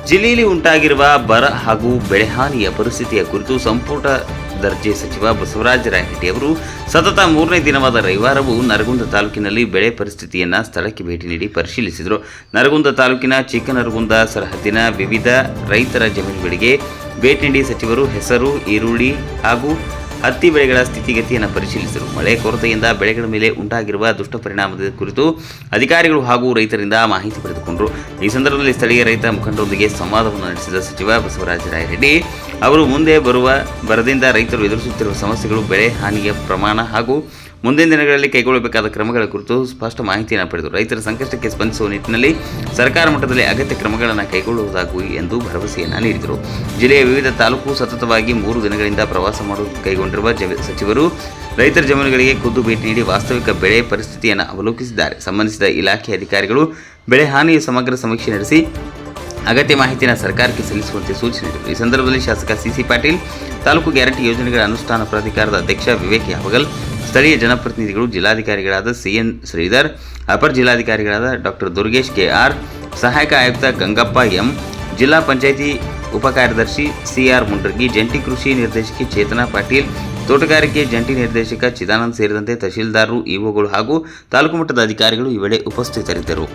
ಜಿಲ್ಲೆಯಲ್ಲಿ ಉಂಟಾಗಿರುವ ಬರ ಹಾಗೂ ಬೆಳೆಹಾನಿಯ ಪರಿಸ್ಥಿತಿಯ ಕುರಿತು ಸಂಪುಟ ದರ್ಜೆ ಸಚಿವ ಬಸವರಾಜ ರಾಯರೆಡ್ಡಿ ಅವರು ಸತತ 3ನೇ ದಿನವಾದ ರವಿವಾರವೂ ನರಗುಂದ ತಾಲೂಕಿನಲ್ಲಿ ಬೆಳೆ ಪರಿಸ್ಥಿತಿಯನ್ನು ಸ್ಥಳಕ್ಕೆ ಭೇಟಿ ನೀಡಿ ಪರಿಶೀಲಿಸಿದರು. ನರಗುಂದ ತಾಲೂಕಿನ ಚಿಕ್ಕನರಗುಂದ ಸರಹದ್ದಿನ ವಿವಿಧ ರೈತರ ಜಮೀನುಗಳಿಗೆ ಭೇಟಿ ನೀಡಿ ಸಚಿವರು ಹೆಸರು, ಈರುಳ್ಳಿ ಹಾಗೂ ಹತ್ತಿ ಬೆಳೆಗಳ ಸ್ಥಿತಿಗತಿಯನ್ನು ಪರಿಶೀಲಿಸಿದರು. ಮಳೆ ಕೊರತೆಯಿಂದ ಬೆಳೆಗಳ ಮೇಲೆ ಉಂಟಾಗಿರುವ ದುಷ್ಟಪರಿಣಾಮದ ಕುರಿತು ಅಧಿಕಾರಿಗಳು ಹಾಗೂ ರೈತರಿಂದ ಮಾಹಿತಿ ಪಡೆದುಕೊಂಡರು. ಈ ಸಂದರ್ಭದಲ್ಲಿ ಸ್ಥಳೀಯ ರೈತ ಮುಖಂಡರೊಂದಿಗೆ ಸಂವಾದವನ್ನು ನಡೆಸಿದ ಸಚಿವ ಬಸವರಾಜ ರಾಯರೆಡ್ಡಿ ಅವರು ಮುಂದೆ ಬರುವ ಬರದಿಂದ ರೈತರು ಎದುರಿಸುತ್ತಿರುವ ಸಮಸ್ಯೆಗಳು, ಬೆಳೆ ಹಾನಿಯ ಪ್ರಮಾಣ ಹಾಗೂ ಮುಂದಿನ ದಿನಗಳಲ್ಲಿ ಕೈಗೊಳ್ಳಬೇಕಾದ ಕ್ರಮಗಳ ಕುರಿತು ಸ್ಪಷ್ಟ ಮಾಹಿತಿಯನ್ನು ಪಡೆದರು. ರೈತರ ಸಂಕಷ್ಟಕ್ಕೆ ಸ್ಪಂದಿಸುವ ನಿಟ್ಟಿನಲ್ಲಿ ಸರ್ಕಾರ ಮಟ್ಟದಲ್ಲಿ ಅಗತ್ಯ ಕ್ರಮಗಳನ್ನು ಕೈಗೊಳ್ಳುವುದಾಗುವುದು ಎಂದು ಭರವಸೆಯನ್ನು ನೀಡಿದರು. ಜಿಲ್ಲೆಯ ವಿವಿಧ ತಾಲೂಕು ಸತತವಾಗಿ 3 ದಿನಗಳಿಂದ ಪ್ರವಾಸ ಕೈಗೊಂಡಿರುವ ಸಚಿವರು ರೈತರ ಜಮೀನುಗಳಿಗೆ ಖುದ್ದು ಭೇಟಿ ನೀಡಿ ವಾಸ್ತವಿಕ ಬೆಳೆ ಪರಿಸ್ಥಿತಿಯನ್ನು ಅವಲೋಕಿಸಿದ್ದಾರೆ. ಸಂಬಂಧಿಸಿದ ಇಲಾಖೆ ಅಧಿಕಾರಿಗಳು ಬೆಳೆ ಹಾನಿಯ ಸಮಗ್ರ ಸಮೀಕ್ಷೆ ನಡೆಸಿ ಅಗತ್ಯ ಮಾಹಿತಿಯನ್ನು ಸರ್ಕಾರಕ್ಕೆ ಸಲ್ಲಿಸುವಂತೆ ಸೂಚಿಸಿದರು. ಈ ಸಂದರ್ಭದಲ್ಲಿ ಶಾಸಕ ಸಿಸಿ ಪಾಟೀಲ್, ತಾಲೂಕು ಗ್ಯಾರಂಟಿ ಯೋಜನೆಗಳ ಅನುಷ್ಠಾನ ಪ್ರಾಧಿಕಾರದ ಅಧ್ಯಕ್ಷ ವಿವೇಕ್ ಯಾವಗಲ್, ಸ್ಥಳೀಯ ಜನಪ್ರತಿನಿಧಿಗಳು, ಜಿಲ್ಲಾಧಿಕಾರಿಗಳಾದ ಸಿಎನ್ ಶ್ರೀಧರ್, ಅಪರ ಜಿಲ್ಲಾಧಿಕಾರಿಗಳಾದ ಡಾಕ್ಟರ್ ದುರ್ಗೇಶ್ ಕೆಆರ್, ಸಹಾಯಕ ಆಯುಕ್ತ ಗಂಗಪ್ಪ ಎಂ, ಜಿಲ್ಲಾ ಪಂಚಾಯಿತಿ ಉಪಕಾರ್ಯದರ್ಶಿ ಸಿಆರ್ ಮುಂಡ್ರಗಿ, ಜಂಟಿ ಕೃಷಿ ನಿರ್ದೇಶಕಿ ಚೇತನಾ ಪಾಟೀಲ್, ತೋಟಗಾರಿಕೆ ಜಂಟಿ ನಿರ್ದೇಶಕ ಚಿದಾನಂದ್ ಸೇರಿದಂತೆ ತಹಶೀಲ್ದಾರರು, ಇಒಗಳು ಹಾಗೂ ತಾಲೂಕು ಮಟ್ಟದ ಅಧಿಕಾರಿಗಳು ಈ ವೇಳೆ ಉಪಸ್ಥಿತರಿದ್ದರು.